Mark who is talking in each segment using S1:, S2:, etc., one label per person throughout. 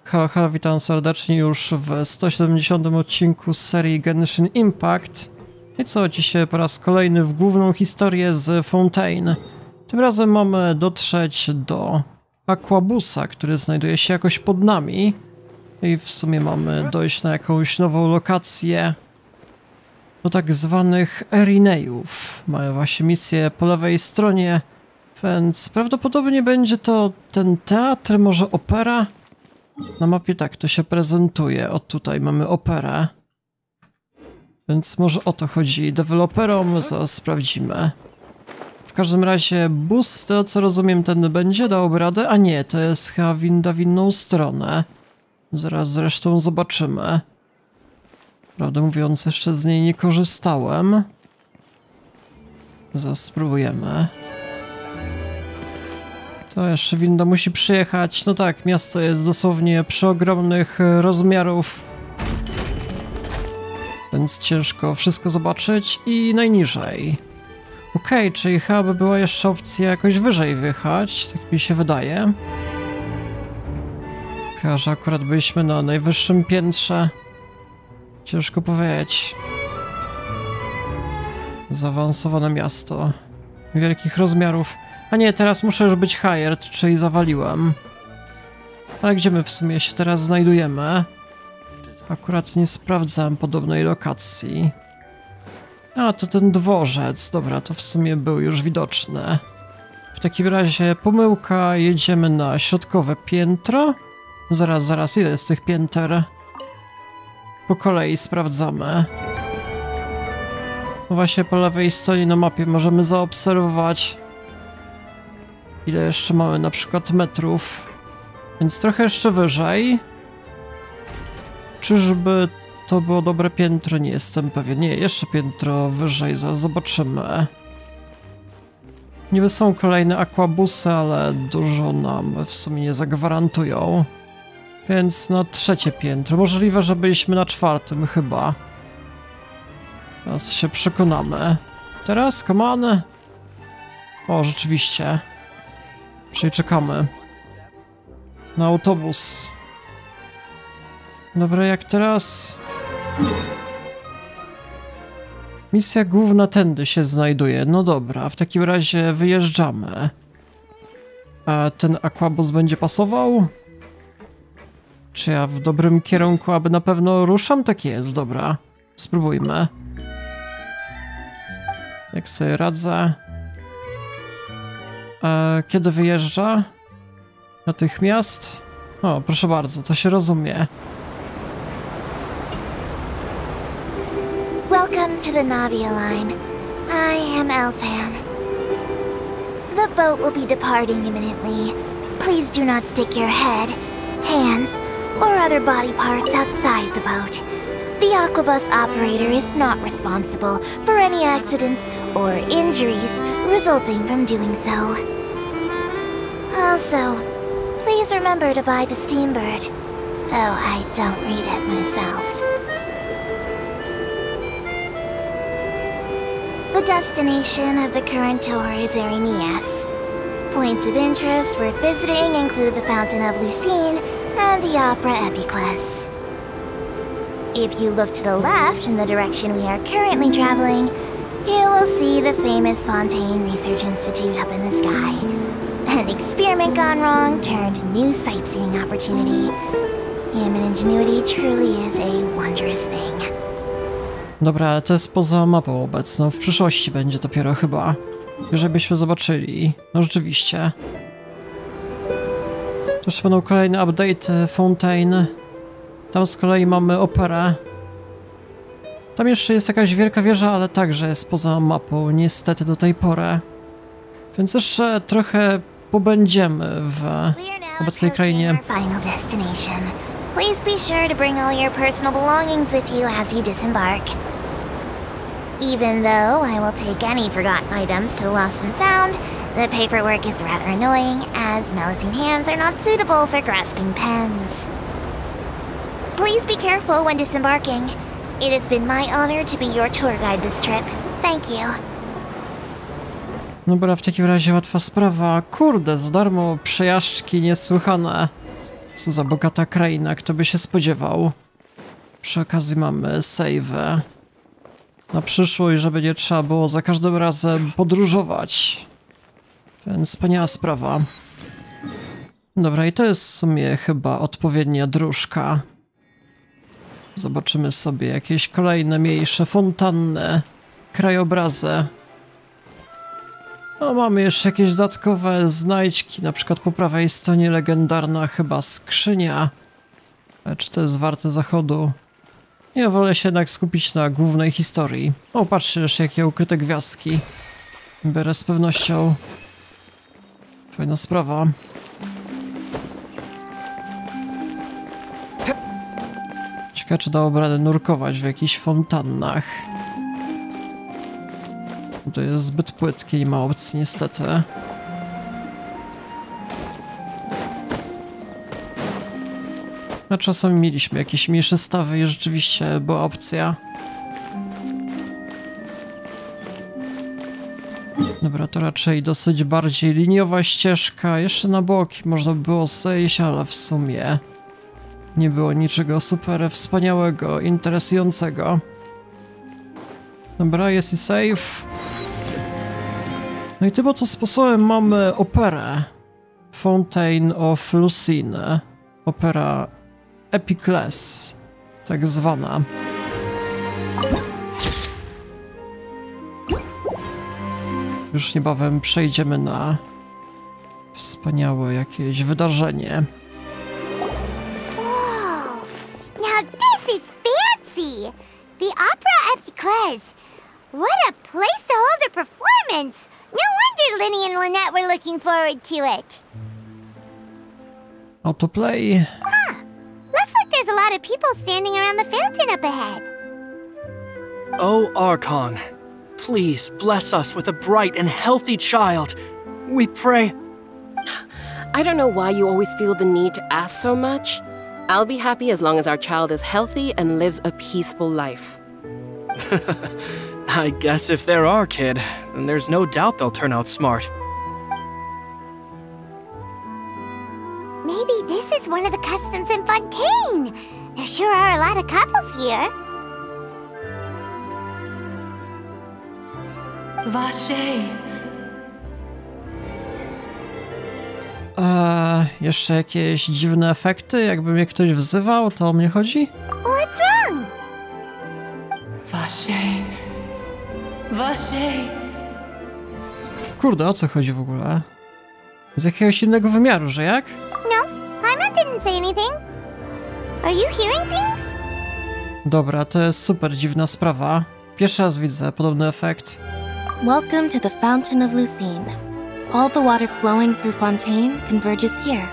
S1: Halo, halo, witam serdecznie już w 170 odcinku z serii Genshin Impact. I co, dzisiaj po raz kolejny w główną historię z Fontaine. Tym razem mamy dotrzeć do Aquabusa, który znajduje się jakoś pod nami. I w sumie mamy dojść na jakąś nową lokację do tak zwanych Erinejów. Mają właśnie misję po lewej stronie, więc prawdopodobnie będzie to ten teatr, może opera? Na mapie tak to się prezentuje. O, tutaj mamy operę. Więc może o to chodzi deweloperom, zaraz sprawdzimy. W każdym razie bus, z tego co rozumiem, ten będzie dał radę, a nie, to jest chyba winda w inną stronę. Zaraz zresztą zobaczymy. Prawdę mówiąc, jeszcze z niej nie korzystałem. Zaraz spróbujemy. To jeszcze winda musi przyjechać. No tak, miasto jest dosłownie przeogromnych rozmiarów. Więc ciężko wszystko zobaczyć. I najniżej. Okej, czyli chyba by była jeszcze opcja jakoś wyżej wjechać. Tak mi się wydaje. Chyba, że akurat byliśmy na najwyższym piętrze. Ciężko powiedzieć. Zaawansowane miasto. Wielkich rozmiarów. A nie, teraz muszę już być hired, czyli zawaliłem. Ale gdzie my w sumie się teraz znajdujemy? Akurat nie sprawdzałem podobnej lokacji. A, to ten dworzec. Dobra, to w sumie był już widoczny. W takim razie pomyłka, jedziemy na środkowe piętro. Zaraz, ile jest tych pięter? Po kolei sprawdzamy. No właśnie po lewej stronie na mapie możemy zaobserwować, ile jeszcze mamy na przykład metrów. Więc trochę jeszcze wyżej. Czyżby to było dobre piętro? Nie jestem pewien. Nie, jeszcze piętro wyżej, zaraz zobaczymy. Niby są kolejne aquabusy, ale dużo nam w sumie nie zagwarantują. Więc na trzecie piętro. Możliwe, że byliśmy na czwartym chyba. Teraz się przekonamy. Teraz, come on. O, rzeczywiście. Czyli czekamy na autobus. Dobra, jak teraz? Misja główna tędy się znajduje. No dobra, w takim razie wyjeżdżamy. A ten aquabus będzie pasował? Czy ja w dobrym kierunku, aby na pewno ruszam? Tak jest, dobra. Spróbujmy. Jak sobie radzę? Kiedy wyjeżdża? Natychmiast? O, proszę bardzo, to się rozumie.
S2: Welcome to the Navia line. I am Elfan. The boat will be departing imminently. Please do not stick your head, hands, or other body parts outside the boat. The Aquabus operator is not responsible for any accidents or injuries resulting from doing so. Also, please remember to buy the Steambird, though I don't read it myself. The destination of the current tour is Erineyas. Points of interest worth visiting include the Fountain of Lucine and the Operę Epiclese. If you look to the left in the direction we are currently traveling, you will see the famous Fontaine Research Institute up in the sky. An experiment gone wrong turned new sightseeing opportunity. Human ingenuity truly is a wondrous thing.
S1: Dobra, ale to jest poza mapą obecną. W przyszłości będzie dopiero chyba. Żebyśmy zobaczyli. No rzeczywiście. Tu jeszcze będą kolejne update Fontaine. Tam z kolei mamy operę. Tam jeszcze jest jakaś wielka wieża, ale także jest poza mapą, niestety do tej pory. Więc jeszcze trochę pobędziemy w obecnej krainie. Please be sure to bring all your personal belongings with you as you disembark. Even though I will take any forgotten items to the lost and found, the paperwork is rather annoying, as Melusine hands are not suitable for grasping pens. Please be careful when disembarking. It has been my honor to be your tour guide this trip. Thank you. Dobra, w takim razie łatwa sprawa. Kurde, za darmo przejażdżki niesłychane. Co za bogata kraina, kto by się spodziewał. Przy okazji mamy save'ę. Na przyszłość, żeby nie trzeba było za każdym razem podróżować. Więc wspaniała sprawa. Dobra, i to jest w sumie chyba odpowiednia dróżka. Zobaczymy sobie jakieś kolejne mniejsze fontanny, krajobrazy. No, mamy jeszcze jakieś dodatkowe znajdźki, na przykład po prawej stronie legendarna chyba skrzynia. Czy to jest warte zachodu? Ja wolę się jednak skupić na głównej historii. O, patrzcie jeszcze jakie ukryte gwiazdki. Biorę z pewnością. Fajna sprawa. Ciekawe, czy dałoby radę nurkować w jakichś fontannach. To jest zbyt płytkie i ma opcji niestety. A czasami mieliśmy jakieś mniejsze stawy i rzeczywiście była opcja. Dobra, to raczej dosyć bardziej liniowa ścieżka. Jeszcze na boki można by było zejść, ale w sumie nie było niczego super wspaniałego, interesującego. Dobra, jest i save. No i tym oto sposobem mamy operę Fountain of Lucine. Opera Epiclese, tak zwana. Już niebawem przejdziemy na wspaniałe jakieś wydarzenie.
S2: Wow! Now this is fancy! The Opera Epiclese! What a place to hold a performance! No wonder Linny and Lynette were looking forward to it.
S1: Autoplay.
S2: Looks like there's a lot of people standing around the fountain up ahead.
S3: O Archon, please bless us with a bright and healthy child. We pray.
S4: I don't know why you always feel the need to ask so much. I'll be happy as long as our child is healthy and lives a peaceful life.
S3: I guess if they're our kid, then there's no doubt they'll turn out smart.
S2: Maybe this is one of the customs in Fontaine. There sure are a lot of couples here.
S1: Jeszcze jakieś dziwne efekty? Jakby mnie ktoś wzywał, to o mnie chodzi?
S2: What's wrong?
S1: Kurde, o co chodzi w ogóle? Z jakiegoś innego wymiaru, że jak?
S2: No, Paimon didn't say anything. Are you hearing things?
S1: Dobra, to jest super dziwna sprawa. Pierwszy raz widzę podobny efekt.
S5: Welcome to the Fountain of Lucine. All the water flowing through Fontaine converges here.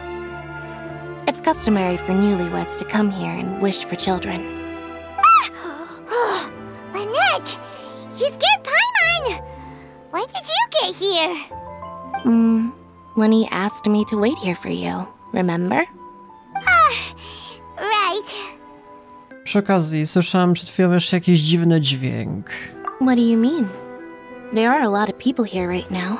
S5: It's customary for newlyweds to come here and wish for children.
S2: Lynette, you scared Paimon. When did you get here?
S5: Lenny asked me to wait here for you, remember?
S2: Right.
S1: Przy okazji słyszałem przed chwilą jeszcze jakiś dziwny dźwięk.
S5: What do you mean? There are a lot of people here right now.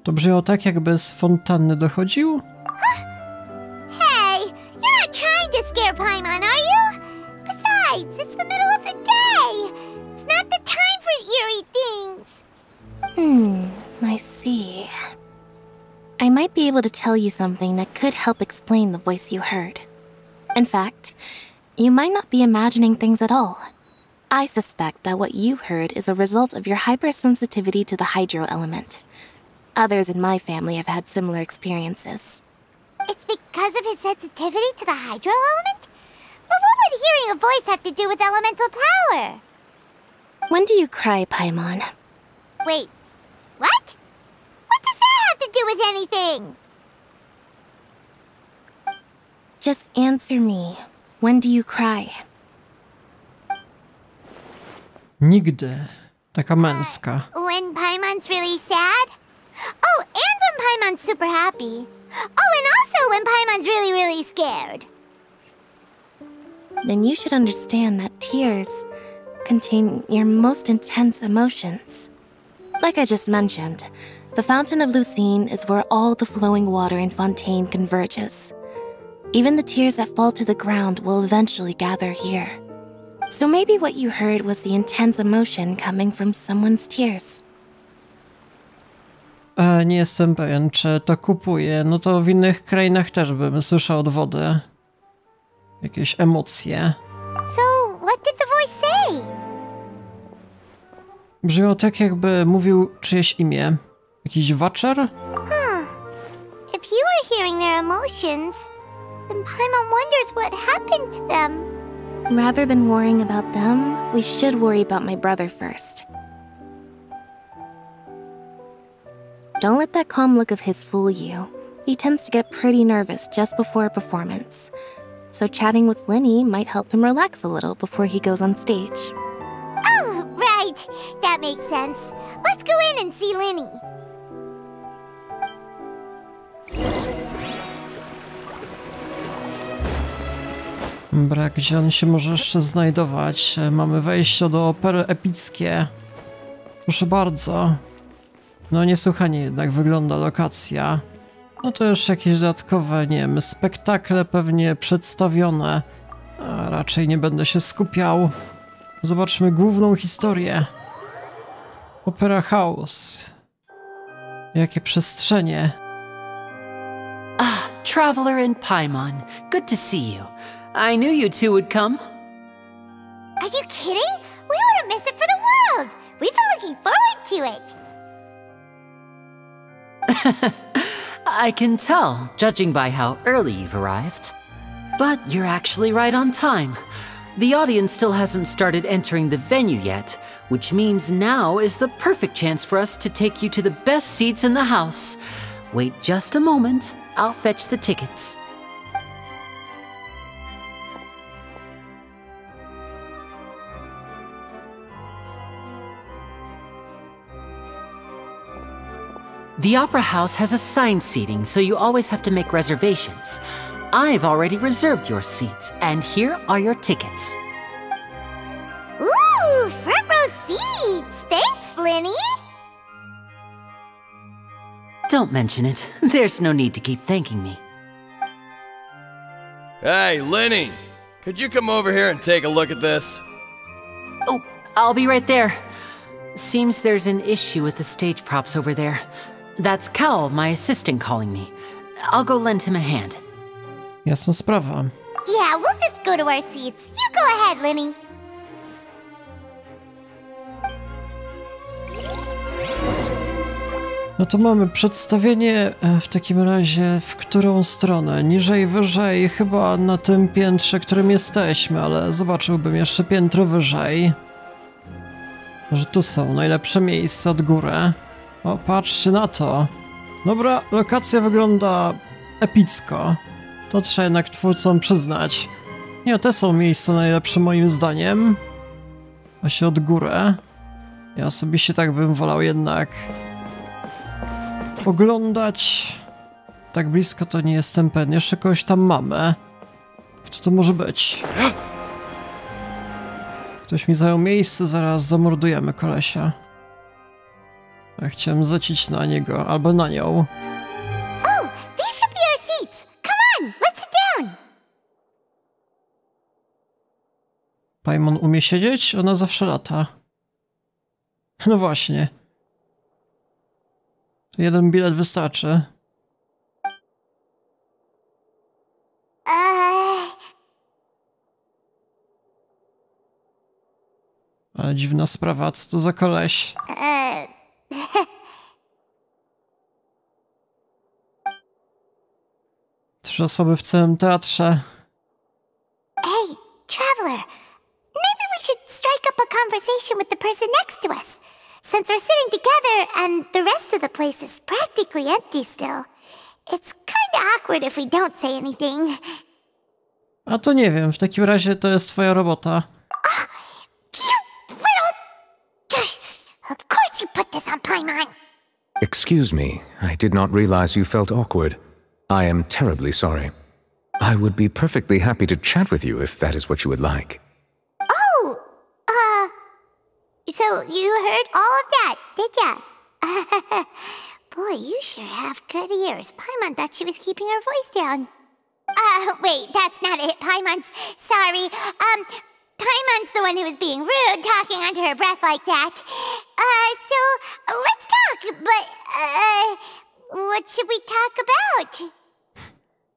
S1: To brzmiało tak, jakby z fontanny dochodził?
S2: Hey, you're not trying to scare Paimon, are you? Besides, it's the middle of the day. It's not the time for eerie things.
S5: I see. I might be able to tell you something that could help explain the voice you heard. In fact, you might not be imagining things at all. I suspect that what you heard is a result of your hypersensitivity to the hydro element. Others in my family have had similar experiences.
S2: It's because of his sensitivity to the hydro element? But what would hearing a voice have to do with elemental power?
S5: When do you cry, Paimon?
S2: Wait, what? What does that have to do with anything?
S5: Just answer me. When do you cry?
S1: Nigdy. Taka męska.
S2: When Paimon's really sad? Oh, and when Paimon's super happy. Oh, and also when Paimon's really, really scared.
S5: Then you should understand that tears contain your most intense emotions. Like I just mentioned, the Fountain of Lucine is where all the flowing water in Fontaine converges. Even the tears that fall to the ground will eventually gather here. So maybe what you heard was the intense emotion coming from someone's tears.
S1: Nie jestem pewien, czy to kupuję. No to w innych krainach też bym słyszał od wody jakieś emocje.
S2: So, what did the voice say?
S1: Brzmiało tak, jakby mówił czyjeś imię. Jakiś watcher?
S2: If you were hearing their emotions, then Paimon wonders what happened to them.
S5: Rather than worrying about them, we should worry about my brother first. Don't let that calm look of his fool you. He tends to get pretty nervous just before a performance. So chatting with Linny might help him relax a little before he goes on stage.
S2: Oh, right. That makes sense. Let's go in and see Linny.
S1: Brak, gdzie on się może jeszcze znajdować? Mamy wejście do Opery Epickie. Proszę bardzo. No niesłychanie jednak wygląda lokacja. No to już jakieś dodatkowe, nie wiem, spektakle pewnie przedstawione. A raczej nie będę się skupiał. Zobaczmy główną historię. Opera House. Jakie przestrzenie.
S6: Ah, Traveler and Paimon. Good to see you. I knew you two would come.
S2: Are you kidding? We wouldn't miss it for the world. We've been looking forward to it.
S6: I can tell, judging by how early you've arrived. But you're actually right on time. The audience still hasn't started entering the venue yet, which means now is the perfect chance for us to take you to the best seats in the house. Wait just a moment, I'll fetch the tickets. The Opera House has assigned seating, so you always have to make reservations. I've already reserved your seats, and here are your tickets.
S2: Ooh, front row seats. Thanks, Linny.
S6: Don't mention it. There's no need to keep thanking me.
S7: Hey, Linny! Could you come over here and take a look at this?
S6: Oh, I'll be right there. Seems there's an issue with the stage props over there. That's Cal, my assistant, calling me. I'll go lend him a hand.
S1: Jasna sprawa.
S2: Yeah, we'll just go to our seats. You go ahead, Linny.
S1: No to mamy przedstawienie w takim razie, w którą stronę? Niżej, wyżej, chyba na tym piętrze, którym jesteśmy, ale zobaczyłbym jeszcze piętro wyżej. Że tu są najlepsze miejsca od góry. O, patrzcie na to. Dobra, lokacja wygląda epicko. To trzeba jednak twórcom przyznać. Nie, te są miejsca najlepsze moim zdaniem. Właśnie od góry. Ja osobiście tak bym wolał jednak oglądać. Tak blisko to nie jestem pewien. Jeszcze kogoś tam mamy. Kto to może być? Ktoś mi zajął miejsce, zaraz zamordujemy kolesia. Ja chciałem zlecić na niego, albo na nią.
S2: Oh, these should be our seats. Come on, let's sit down.
S1: Paimon umie siedzieć? Ona zawsze lata. No właśnie. Jeden bilet wystarczy. Ale dziwna sprawa, co to za koleś? Trzy osoby w całym teatrze.
S2: Hey, traveler. Maybe we should strike up a conversation with the person next to us. Since we're sitting together and the rest of the place is practically empty still. It's kinda awkward if we don't say anything.
S1: A to nie wiem, w takim razie to jest twoja robota.
S2: You little... Of course you put this on Paimon.
S8: Excuse me, I did not realize you felt awkward. I am terribly sorry. I would be perfectly happy to chat with you if that is what you would like.
S2: Oh, so you heard all of that, did ya? Boy, you sure have good ears. Paimon thought she was keeping her voice down. Wait, that's not it. Paimon's sorry. Paimon's the one who was being rude, talking under her breath like that. So, let's talk, but, what should we talk about?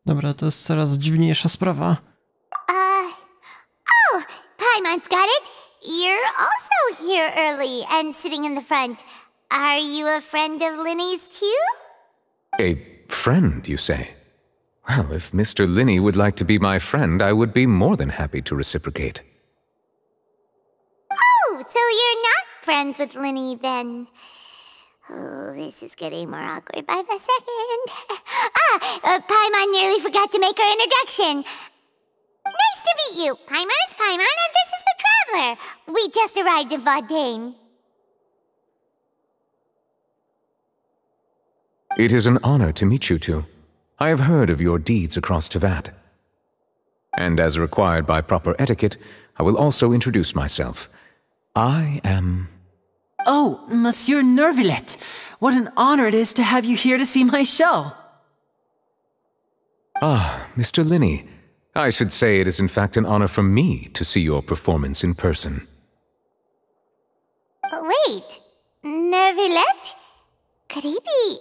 S1: Dobra, to jest coraz dziwniejsza sprawa.
S2: Oh, Paimon's got it. You're also here early and sitting in the front. Are you a friend of Linny's too?
S8: A friend, you say? Well, if Mr. Linney would like to be my friend, I would be more than happy to reciprocate.
S2: Oh, so you're not friends with Linny then? Oh, this is getting more awkward by the second. Paimon nearly forgot to make her introduction. Nice to meet you. Paimon is Paimon, and this is the Traveler. We just arrived in Fontaine.
S8: It is an honor to meet you two. I have heard of your deeds across Tevat. And as required by proper etiquette, I will also introduce myself. I am...
S6: Oh, Monsieur Nervillet, what an honor it is to have you here to see my show.
S8: Ah, Mr. Linney. I should say it is in fact an honor for me to see your performance in person.
S2: Wait, Nervillet? Could he be...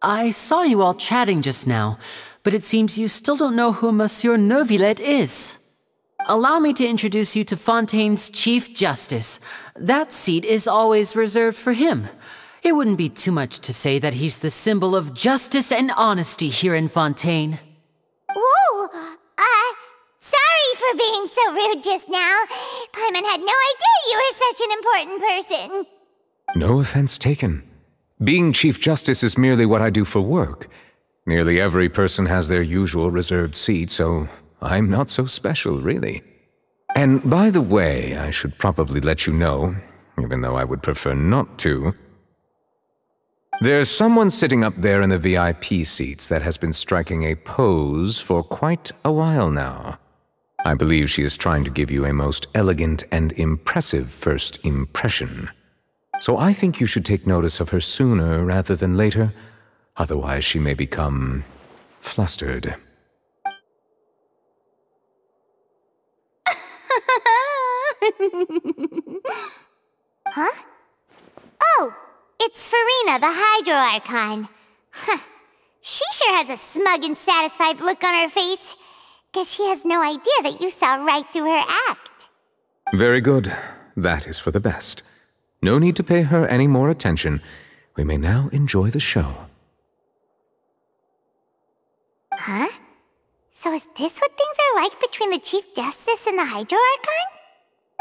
S6: I saw you all chatting just now, but it seems you still don't know who Monsieur Nervillet is. Allow me to introduce you to Fontaine's Chief Justice. That seat is always reserved for him. It wouldn't be too much to say that he's the symbol of justice and honesty here in Fontaine.
S2: Whoa! Sorry for being so rude just now. Paimon had no idea you were such an important person.
S8: No offense taken. Being Chief Justice is merely what I do for work. Nearly every person has their usual reserved seat, so I'm not so special, really. And by the way, I should probably let you know, even though I would prefer not to. There's someone sitting up there in the VIP seats that has been striking a pose for quite a while now. I believe she is trying to give you a most elegant and impressive first impression. So I think you should take notice of her sooner rather than later, otherwise she may become flustered.
S2: Huh? Oh, it's Farina, the Hydro Archon. Huh. She sure has a smug and satisfied look on her face. Guess she has no idea that you saw right through her act.
S8: Very good. That is for the best. No need to pay her any more attention. We may now enjoy the show.
S2: Huh? So is this what things are like between the Chief Justice and the Hydro Archon?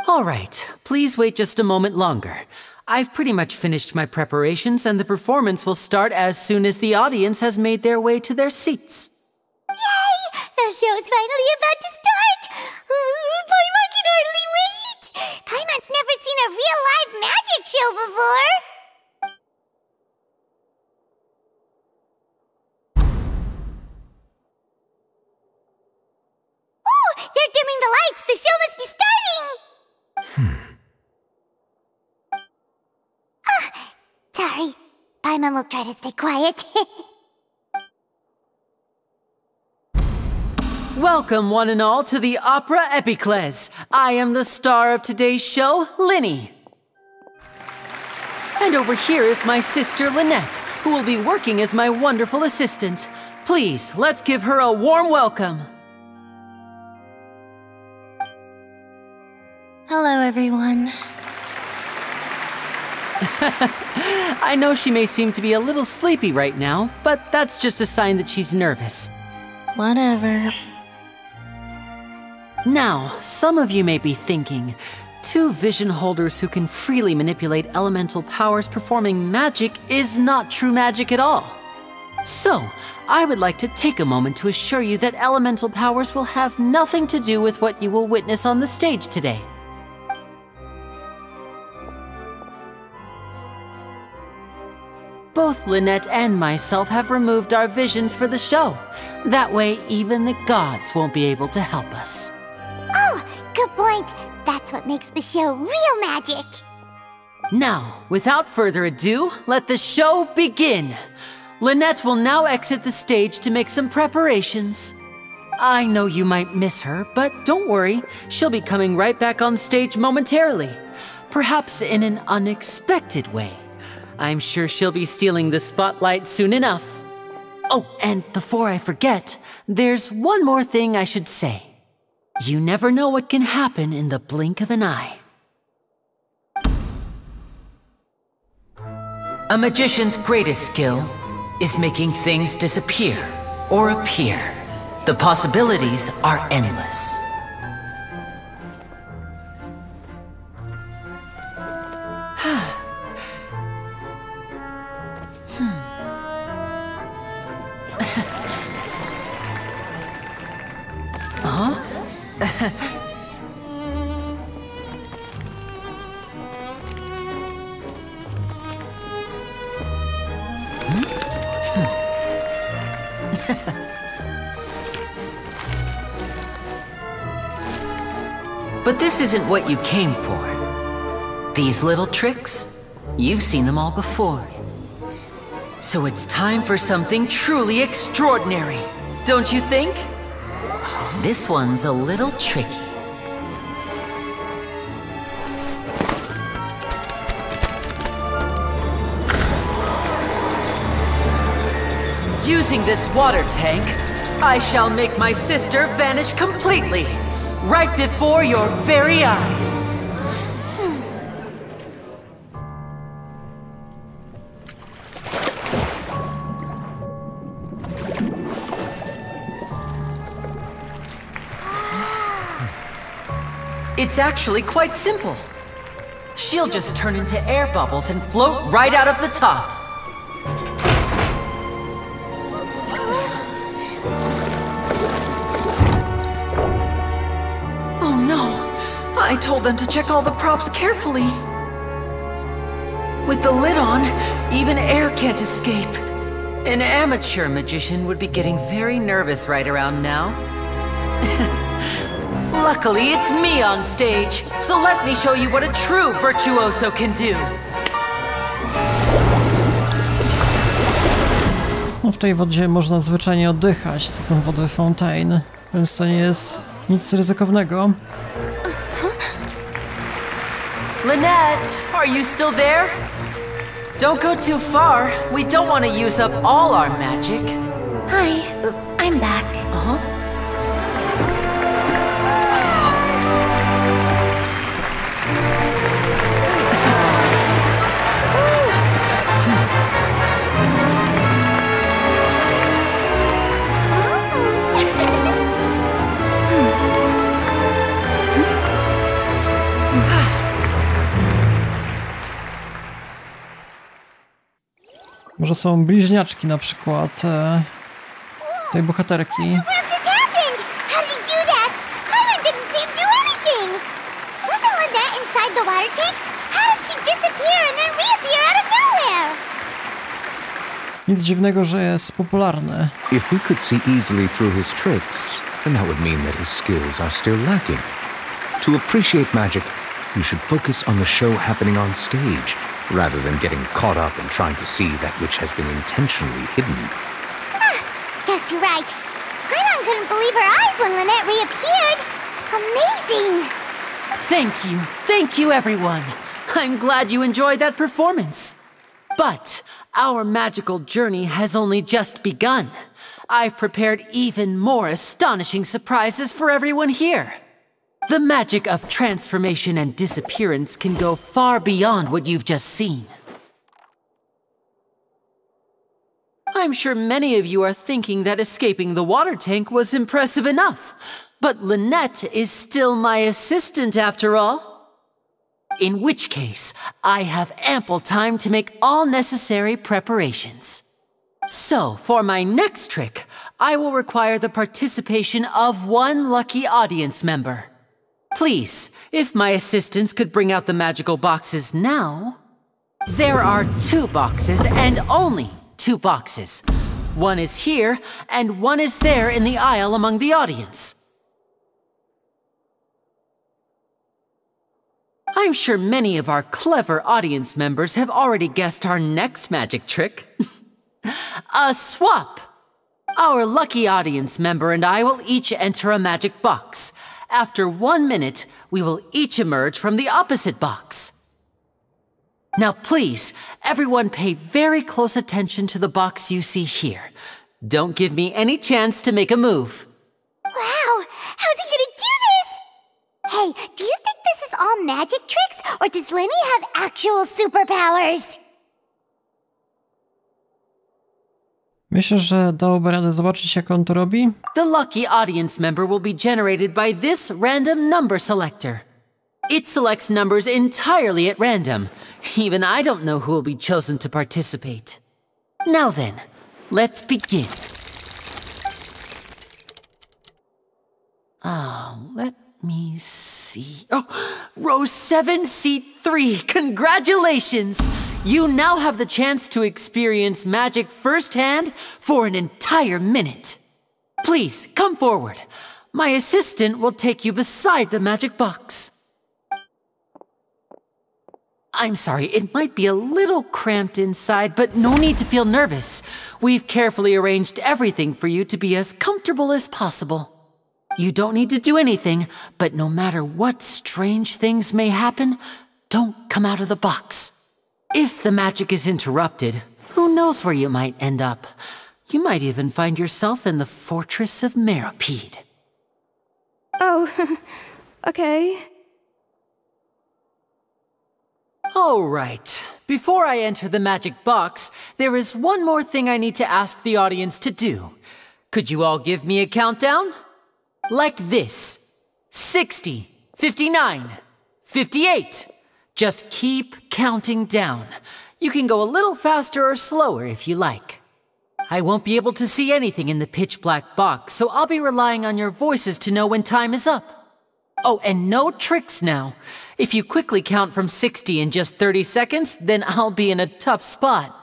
S6: All right, please wait just a moment longer. I've pretty much finished my preparations, and the performance will start as soon as the audience has made their way to their seats.
S2: Yay! The show's finally about to start! Paimon can hardly wait! Paimon's never seen a real live magic show before! Oh! They're dimming the lights! The show must be starting! Sorry. Paimon will try to stay quiet.
S6: Welcome, one and all, to the Operę Epiclese. I am the star of today's show, Linny. And over here is my sister, Lynette, who will be working as my wonderful assistant. Please, let's give her a warm welcome.
S5: Hello, everyone.
S6: I know she may seem to be a little sleepy right now, but that's just a sign that she's nervous.
S5: Whatever.
S6: Now, some of you may be thinking, two vision holders who can freely manipulate elemental powers performing magic is not true magic at all. So, I would like to take a moment to assure you that elemental powers will have nothing to do with what you will witness on the stage today. Both Lynette and myself have removed our visions for the show. That way, even the gods won't be able to help us.
S2: Oh, good point. That's what makes the show real magic.
S6: Now, without further ado, let the show begin. Lynette will now exit the stage to make some preparations. I know you might miss her, but don't worry, she'll be coming right back on stage momentarily. Perhaps in an unexpected way. I'm sure she'll be stealing the spotlight soon enough. Oh, and before I forget, there's one more thing I should say. You never know what can happen in the blink of an eye. A magician's greatest skill is making things disappear or appear. The possibilities are endless. But this isn't what you came for. These little tricks, you've seen them all before. So it's time for something truly extraordinary, don't you think? This one's a little tricky. Using this water tank, I shall make my sister vanish completely, right before your very eyes. It's actually quite simple. She'll just turn into air bubbles and float right out of the top. Oh no! I told them to check all the props carefully. With the lid on, even air can't escape. An amateur magician would be getting very nervous right around now. Luckily, it's me on stage, so let me show you what a true virtuoso can do.
S1: No w tej wodzie można zwyczajnie oddychać, to są wody Fontaine, więc to nie jest nic ryzykownego.
S6: Lynette, are you still there? Don't go too far. We don't want to use up all our magic.
S5: Hi, I'm back.
S6: Uh-huh.
S1: Może są bliźniaczki na przykład tej bohaterki. Nic dziwnego, że jest popularny.
S8: If we could see easily through his tricks, then that would mean that his skills are still lacking. To appreciate magic, you should focus on the show happening on stage, rather than getting caught up in trying to see that which has been intentionally hidden.
S2: Guess you're right. Paimon couldn't believe her eyes when Lynette reappeared. Amazing!
S6: Thank you everyone. I'm glad you enjoyed that performance. But our magical journey has only just begun. I've prepared even more astonishing surprises for everyone here. The magic of transformation and disappearance can go far beyond what you've just seen. I'm sure many of you are thinking that escaping the water tank was impressive enough, but Lynette is still my assistant after all. In which case, I have ample time to make all necessary preparations. So, for my next trick, I will require the participation of one lucky audience member. Please, if my assistants could bring out the magical boxes now. There are 2 boxes and only 2 boxes. One is here and one is there in the aisle among the audience. I'm sure many of our clever audience members have already guessed our next magic trick. A swap! Our lucky audience member and I will each enter a magic box. After 1 minute, we will each emerge from the opposite box. Now please, everyone pay very close attention to the box you see here. Don't give me any chance to make a move.
S2: Wow! How's he gonna do this? Hey, do you think this is all magic tricks, or does Lenny have actual superpowers?
S1: Myślę, że dałoby radę zobaczyć, jak on to robi.
S6: The lucky audience member will be generated by this random number selector. It selects numbers entirely at random. Even I don't know who will be chosen to participate. Now then, let's begin. Let me see. Oh, row 7, seat 3. Congratulations! You now have the chance to experience magic firsthand for an entire minute. Please, come forward. My assistant will take you beside the magic box. I'm sorry, it might be a little cramped inside, but no need to feel nervous. We've carefully arranged everything for you to be as comfortable as possible. You don't need to do anything, but no matter what strange things may happen, don't come out of the box. If the magic is interrupted, who knows where you might end up? You might even find yourself in the Fortress of Meropide.
S9: Oh, okay.
S6: All right. Before I enter the magic box, there is one more thing I need to ask the audience to do. Could you all give me a countdown? Like this. 60, 59, 58. Just keep counting down. You can go a little faster or slower if you like. I won't be able to see anything in the pitch black box, so I'll be relying on your voices to know when time is up. Oh, and no tricks now. If you quickly count from 60 in just 30 seconds, then I'll be in a tough spot.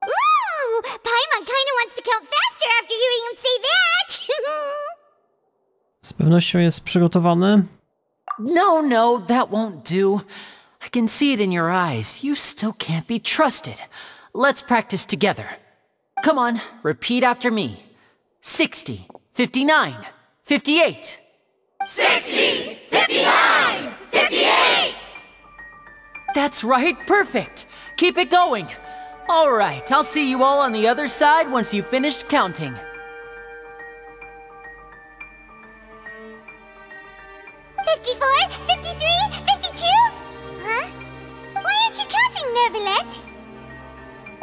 S2: Ooh! Paimon kinda wants to count faster after hearing him say that!
S1: Z pewnością jest przygotowany.
S6: No, that won't do. I can see it in your eyes. You still can't be trusted. Let's practice together. Come on, repeat after me. 60, 59, 58.
S2: 60! 59! 58!
S6: That's right, perfect. Keep it going. All right, I'll see you all on the other side once you've finished counting.
S2: 54, 53, 52? Huh? Why aren't you counting, Neuvillette?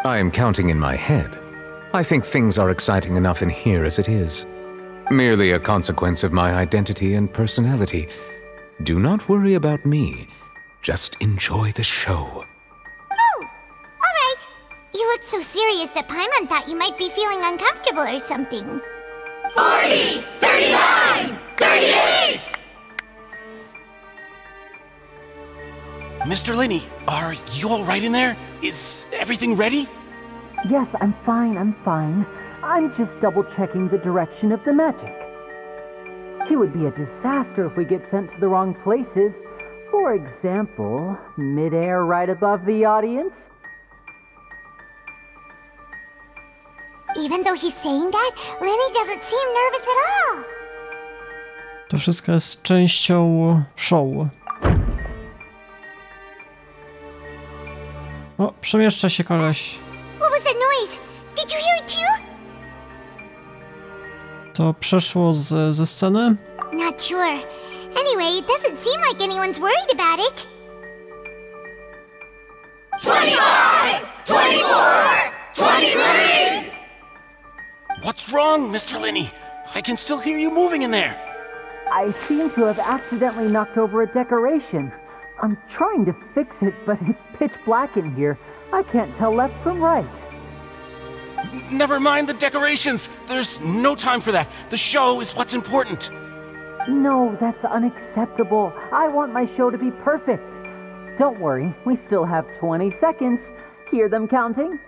S8: I am counting in my head. I think things are exciting enough in here as it is. Merely a consequence of my identity and personality. Do not worry about me. Just enjoy the show.
S2: Oh, all right. You look so serious that Paimon thought you might be feeling uncomfortable or something. 40, 39, 38!
S7: Mr. Lenny, are you all right in there? Is everything ready?
S6: Yes, I'm fine. I'm just double-checking the direction of the magic. It would be a disaster if we get sent to the wrong places. For example, mid-air right above the audience.
S2: Even though he's saying that, Lenny doesn't seem nervous at all.
S1: To wszystko jest częścią show. O, przemieszcza się koleś.
S2: What was that noise? Did you hear it too?
S1: To przeszło ze sceny?
S2: Not sure. Anyway, it doesn't seem like anyone's worried about it.
S7: 25! 24! 23! What's wrong, Mr. Lenny? I can still hear you moving in there.
S6: I seem to have accidentally knocked over a decoration. I'm trying to fix it, but it's pitch black in here. I can't tell left from right.
S7: Never mind the decorations. There's no time for that. The show is what's important.
S6: No, that's unacceptable. I want my show to be perfect. Don't worry, we still have 20 seconds. Hear them counting?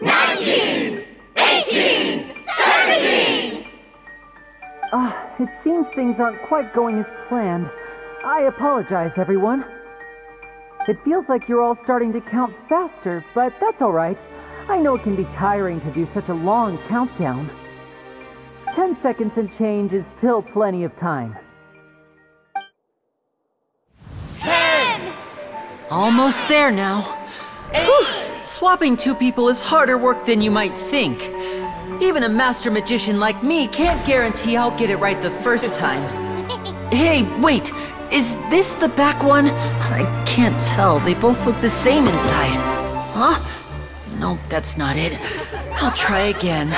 S2: 19! 18! 17!
S6: It seems things aren't quite going as planned. I apologize, everyone.
S10: It feels like you're all starting to count faster, but that's alright. I know it can be tiring to do such a long countdown. 10 seconds and change is still plenty of time.
S6: 10! Almost there now. Whew. Swapping two people is harder work than you might think. Even a master magician like me can't guarantee I'll get it right the first time. Hey, wait! Is this the back one? I can't tell. They both look the same inside. Huh? Nope, that's not it. I'll try again.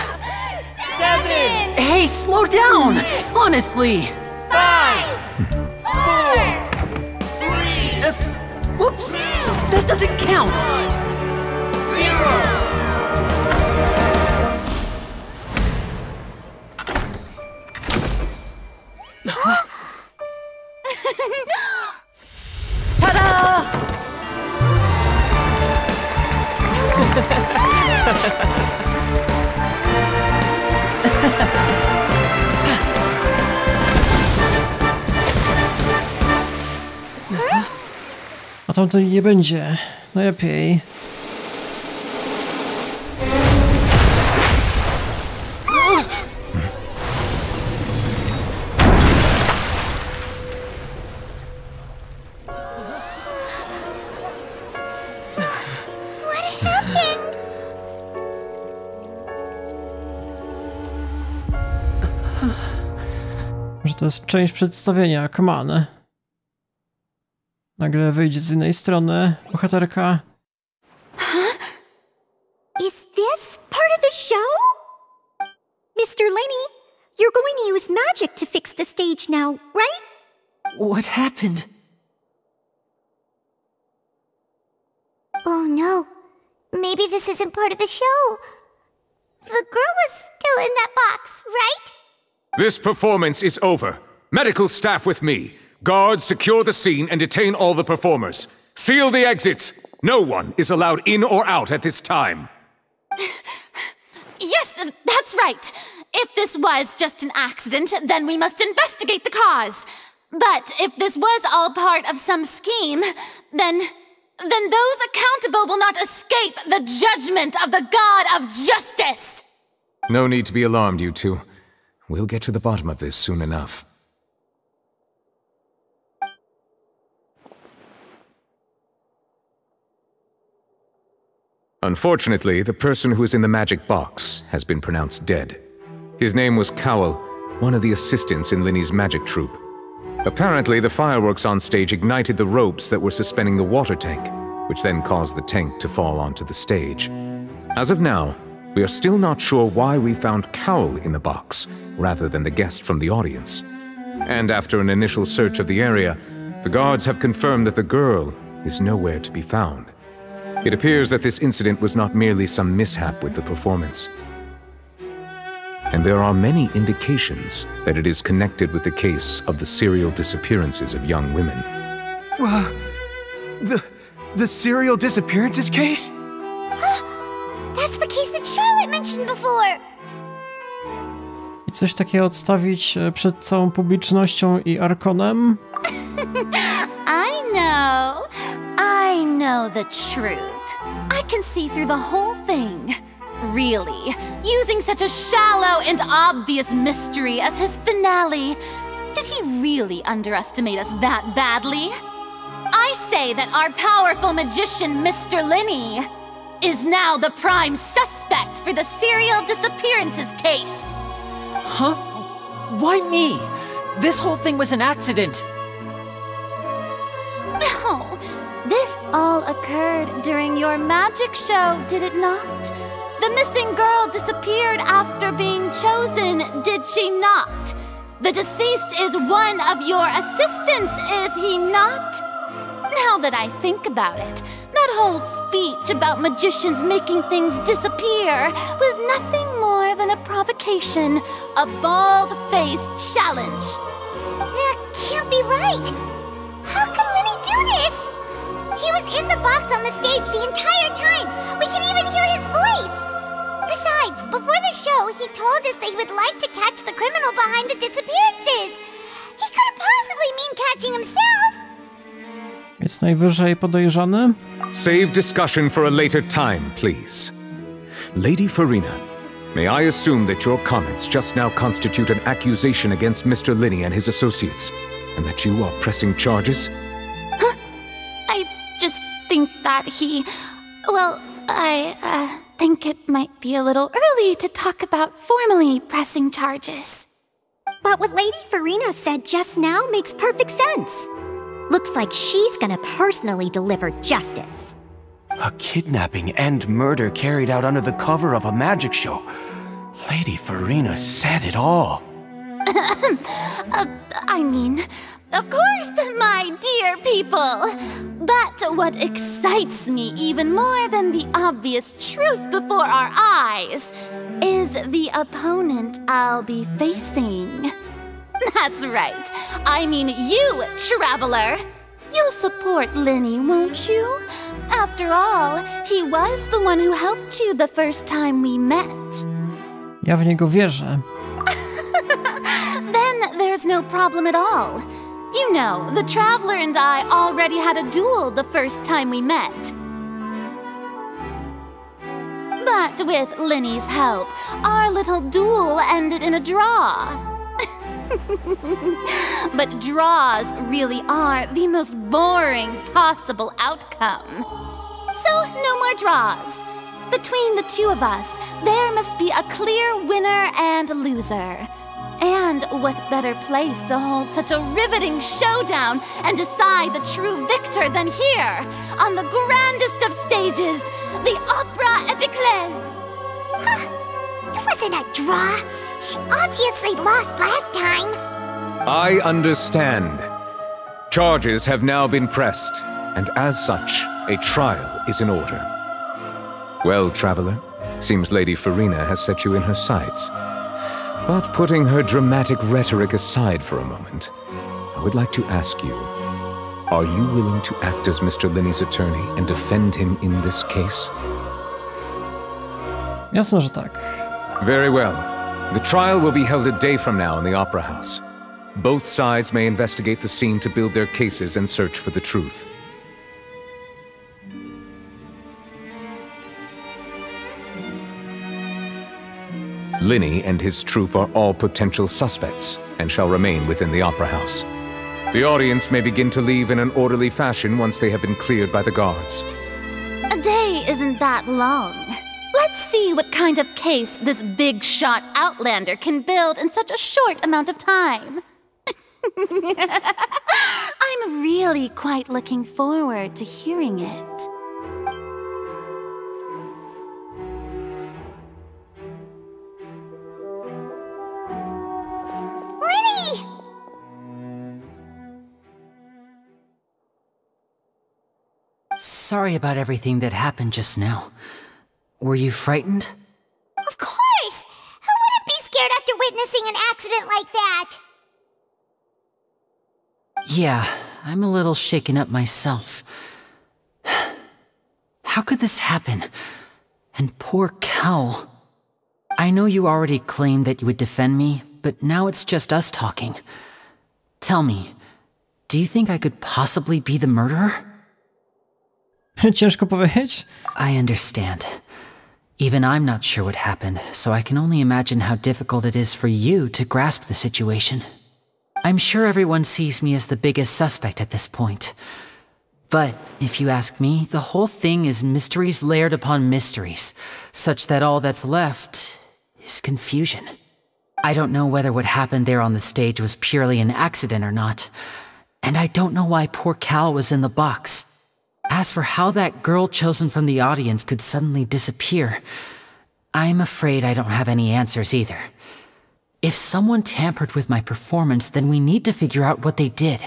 S7: 7!
S6: Hey, slow down! Honestly!
S7: 5! 4! 3!
S6: Whoops! That doesn't count!
S7: 0!
S6: Ta-da!
S1: A tam to nie będzie. Najlepiej. Może to jest część przedstawienia, come on. Nagle wyjdzie z innej strony bohaterka.
S2: Huh? Is this part of the show? Mr. Lenny, you're going to use magic to fix the stage now, right?
S6: What happened?
S2: Oh no, maybe this isn't part of the show. The girl was still in that box, right?
S8: This performance is over. Medical staff with me. Guards, secure the scene and detain all the performers. Seal the exits. No one is allowed in or out at this time.
S11: Yes, that's right. If this was just an accident, then we must investigate the cause. But if this was all part of some scheme, then those accountable will not escape the judgment of the God of Justice.
S8: No need to be alarmed, you two. We'll get to the bottom of this soon enough. Unfortunately, the person who is in the magic box has been pronounced dead. His name was Cowell, one of the assistants in Linny's magic troupe. Apparently, the fireworks on stage ignited the ropes that were suspending the water tank, which then caused the tank to fall onto the stage. As of now, we are still not sure why we found Cowell in the box, rather than the guest from the audience. And after an initial search of the area, the guards have confirmed that the girl is nowhere to be found. It appears that this incident was not merely some mishap with the performance. And there are many indications that it is connected with the case of the serial disappearances of young women.
S12: The serial disappearances case?
S2: That's the case that Charlotte mentioned before!
S1: I coś takiego odstawić przed całą publicznością i Arkonem?
S11: I know the truth. I can see through the whole thing. Really, using such a shallow and obvious mystery as his finale. Did he really underestimate us that badly? I say that our powerful magician, Mr. Lenny, is now the prime suspect for the serial disappearances case.
S6: Huh? Why me? This whole thing was an accident.
S11: No, this all occurred during your magic show, did it not? The missing girl disappeared after being chosen, did she not? The deceased is one of your assistants, is he not? Now that I think about it, that whole speech about magicians making things disappear was nothing more than a provocation, a bald-faced challenge.
S2: That can't be right! How can Lenny do this? He was in the box on the stage the entire time! We can even hear his voice! Besides, before the show, he told us that he would like to catch the criminal behind the disappearances! He couldn't possibly mean catching himself!
S1: Jest najwyżej podejrzany?
S8: Save discussion for a later time, please. Lady Farina, may I assume that your comments just now constitute an accusation against Mr. Linney and his associates, and that you are pressing charges?
S11: I just think that he... Well, I think it might be a little early to talk about formally pressing charges.
S2: But what Lady Farina said just now makes perfect sense. Looks like she's gonna personally deliver justice.
S12: A kidnapping and murder carried out under the cover of a magic show. Lady Farina said it all.
S11: I mean, of course, my dear people. But what excites me even more than the obvious truth before our eyes is the opponent I'll be facing. That's right. I mean you, traveler. You'll support Linney, won't you? After all, he was the one who helped you the first time we met.
S1: Ja w niego wierzę.
S11: Then there's no problem at all. You know, the traveler and I already had a duel the first time we met. But with Linney's help, our little duel ended in a draw. But draws really are the most boring possible outcome. So, no more draws. Between the two of us, there must be a clear winner and loser. And what better place to hold such a riveting showdown and decide the true victor than here, on the grandest of stages, the Operę Epiclese.
S2: It wasn't a draw. She obviously lost last time.
S8: I understand. Charges have now been pressed, and as such, a trial is in order. Well, traveler, seems Lady Farina has set you in her sights. But putting her dramatic rhetoric aside for a moment, I would like to ask you, are you willing to act as Mr. Linney's attorney and defend him in this case?
S1: Jasne, że tak.
S8: Very well. The trial will be held a day from now in the Opera House. Both sides may investigate the scene to build their cases and search for the truth. Linney and his troupe are all potential suspects and shall remain within the Opera House. The audience may begin to leave in an orderly fashion once they have been cleared by the guards.
S11: A day isn't that long. Let's see what kind of case this big-shot outlander can build in such a short amount of time. I'm really quite looking forward to hearing it.
S2: Linney!
S6: Sorry about everything that happened just now. Were you frightened?
S2: Of course! Who wouldn't be scared after witnessing an accident like that?
S6: Yeah, I'm a little shaken up myself. How could this happen? And poor Cal. I know you already claimed that you would defend me, but now it's just us talking. Tell me, do you think I could possibly be the murderer?
S1: Ciężko powiedzieć.
S6: I understand. Even I'm not sure what happened, so I can only imagine how difficult it is for you to grasp the situation. I'm sure everyone sees me as the biggest suspect at this point. But, if you ask me, the whole thing is mysteries layered upon mysteries, such that all that's left is confusion. I don't know whether what happened there on the stage was purely an accident or not, and I don't know why poor Cal was in the box. As for how that girl chosen from the audience could suddenly disappear, I'm afraid I don't have any answers either. If someone tampered with my performance, then we need to figure out what they did.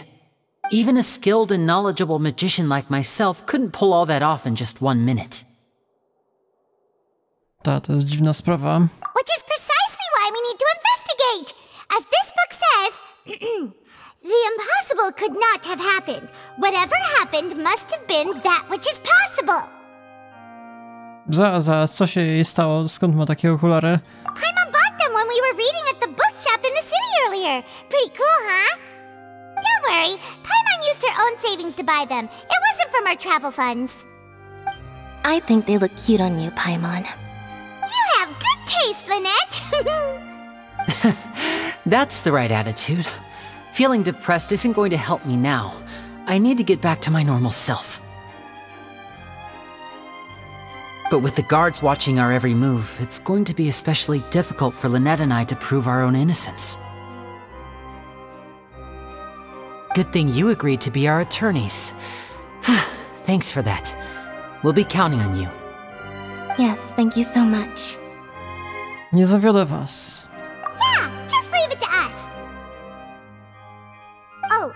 S6: Even a skilled and knowledgeable magician like myself couldn't pull all that off in just 1 minute.
S1: To jest dziwna sprawa.
S2: Which is precisely why we need to investigate! As this book says, the impossible could not have happened. Whatever happened must have been that which is possible.
S1: Co się jej stało? Skąd ma takie okulary?
S2: Paimon bought them when we were reading at the bookshop in the city earlier. Pretty cool, huh? Don't worry, Paimon used her own savings to buy them. It wasn't from our travel funds.
S5: I think they look cute on you, Paimon.
S2: You have good taste, Lynette.
S6: That's the right attitude. Feeling depressed isn't going to help me now. I need to get back to my normal self. But with the guards watching our every move, it's going to be especially difficult for Lynette and I to prove our own innocence. Good thing you agreed to be our attorneys. Thanks for that. We'll be counting on you.
S5: Yes, thank you so much.
S1: Nie zawiodę was.
S2: Yeah, just leave it to us. Oh,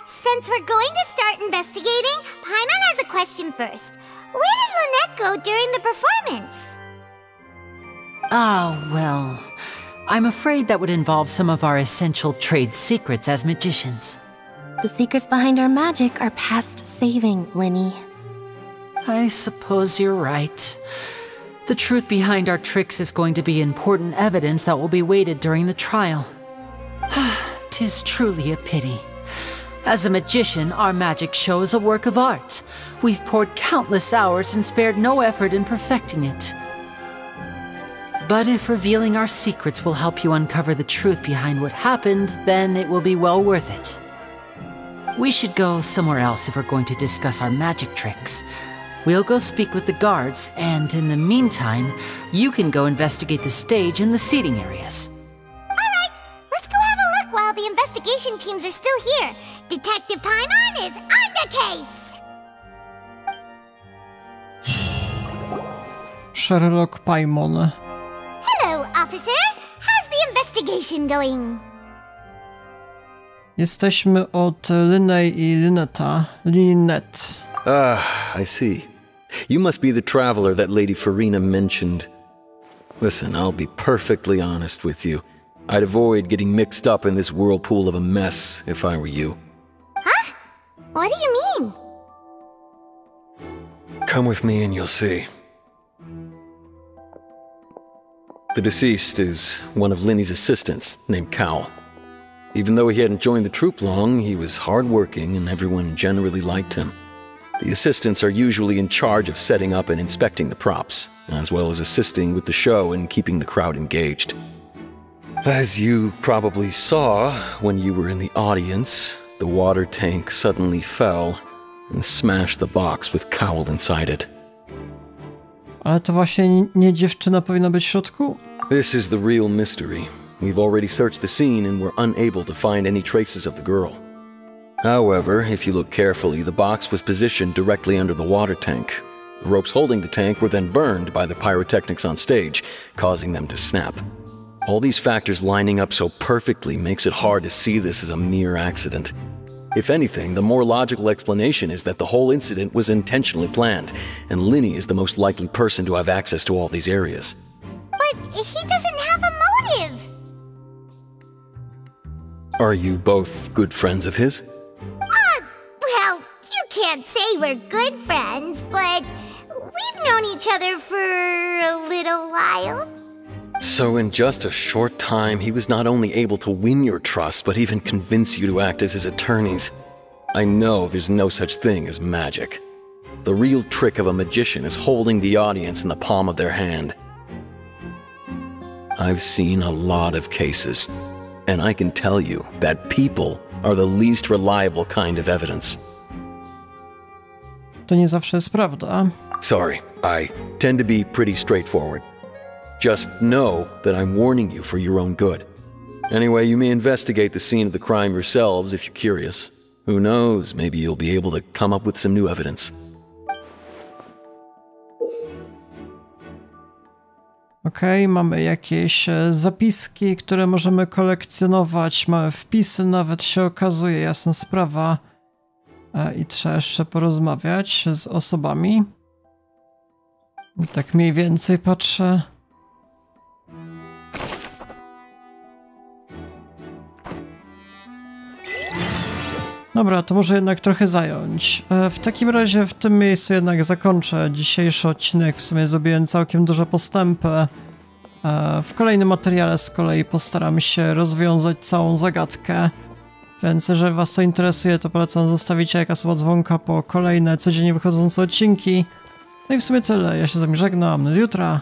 S2: since we're going to start investigating, Paimon has a question first. Where did Lynette go during the performance?
S6: Well, I'm afraid that would involve some of our essential trade secrets as magicians.
S5: The secrets behind our magic are past saving, Linny.
S6: I suppose you're right. The truth behind our tricks is going to be important evidence that will be weighted during the trial. 'Tis truly a pity. As a magician, our magic show is a work of art. We've poured countless hours and spared no effort in perfecting it. But if revealing our secrets will help you uncover the truth behind what happened, then it will be well worth it. We should go somewhere else if we're going to discuss our magic tricks. We'll go speak with the guards, and in the meantime, you can go investigate the stage and the seating areas.
S2: Alright, let's go have a look while the investigation teams are still here. Detective Paimon is on the case!
S1: Sherlock Paimon.
S2: Hello, officer. How's the investigation going?
S1: Jesteśmy od Linej i Lynetta. Lynette.
S13: I see. You must be the traveler that Lady Farina mentioned. Listen, I'll be perfectly honest with you. I'd avoid getting mixed up in this whirlpool of a mess if I were you.
S2: Huh? What do you mean?
S13: Come with me and you'll see. The deceased is one of Linny's assistants, named Cowell. Even though he hadn't joined the troupe long, he was hardworking and everyone generally liked him. The assistants are usually in charge of setting up and inspecting the props, as well as assisting with the show and keeping the crowd engaged. As you probably saw when you were in the audience, the water tank suddenly fell and smashed the box with Cowell inside it.
S1: Ale to właśnie nie dziewczyna powinna być w środku?
S13: This is the real mystery. We've already searched the scene and were unable to find any traces of the girl. However, if you look carefully, the box was positioned directly under the water tank. The ropes holding the tank were then burned by the pyrotechnics on stage, causing them to snap. All these factors lining up so perfectly makes it hard to see this as a mere accident. If anything, the more logical explanation is that the whole incident was intentionally planned, and Linny is the most likely person to have access to all these areas.
S2: But he doesn't have a motive!
S13: Are you both good friends of his?
S2: Well, you can't say we're good friends, but we've known each other for a little while.
S13: So in just a short time, he was not only able to win your trust, but even convince you to act as his attorneys. I know there's no such thing as magic. The real trick of a magician is holding the audience in the palm of their hand. I've seen a lot of cases, and I can tell you that people are the least reliable kind of evidence.
S1: To nie zawsze jest prawda.
S13: Sorry, I tend to be pretty straightforward. Just know that I'm warning you for your own good. Anyway, you may investigate the scene of the crime yourselves if you're curious. Who knows, maybe you'll be able to come up with some new evidence.
S1: Okej, mamy jakieś zapiski, które możemy kolekcjonować, mamy wpisy, nawet się okazuje, jasna sprawa. I trzeba jeszcze porozmawiać z osobami. I tak mniej więcej patrzę. Dobra, to może jednak trochę zająć. W takim razie w tym miejscu jednak zakończę dzisiejszy odcinek. W sumie zrobiłem całkiem duże postępy. W kolejnym materiale z kolei postaram się rozwiązać całą zagadkę. Więc jeżeli was to interesuje, to polecam zostawić jajka, suba, dzwonka po kolejne codziennie wychodzące odcinki. No i w sumie tyle. Ja się z wami żegnam. Do jutra.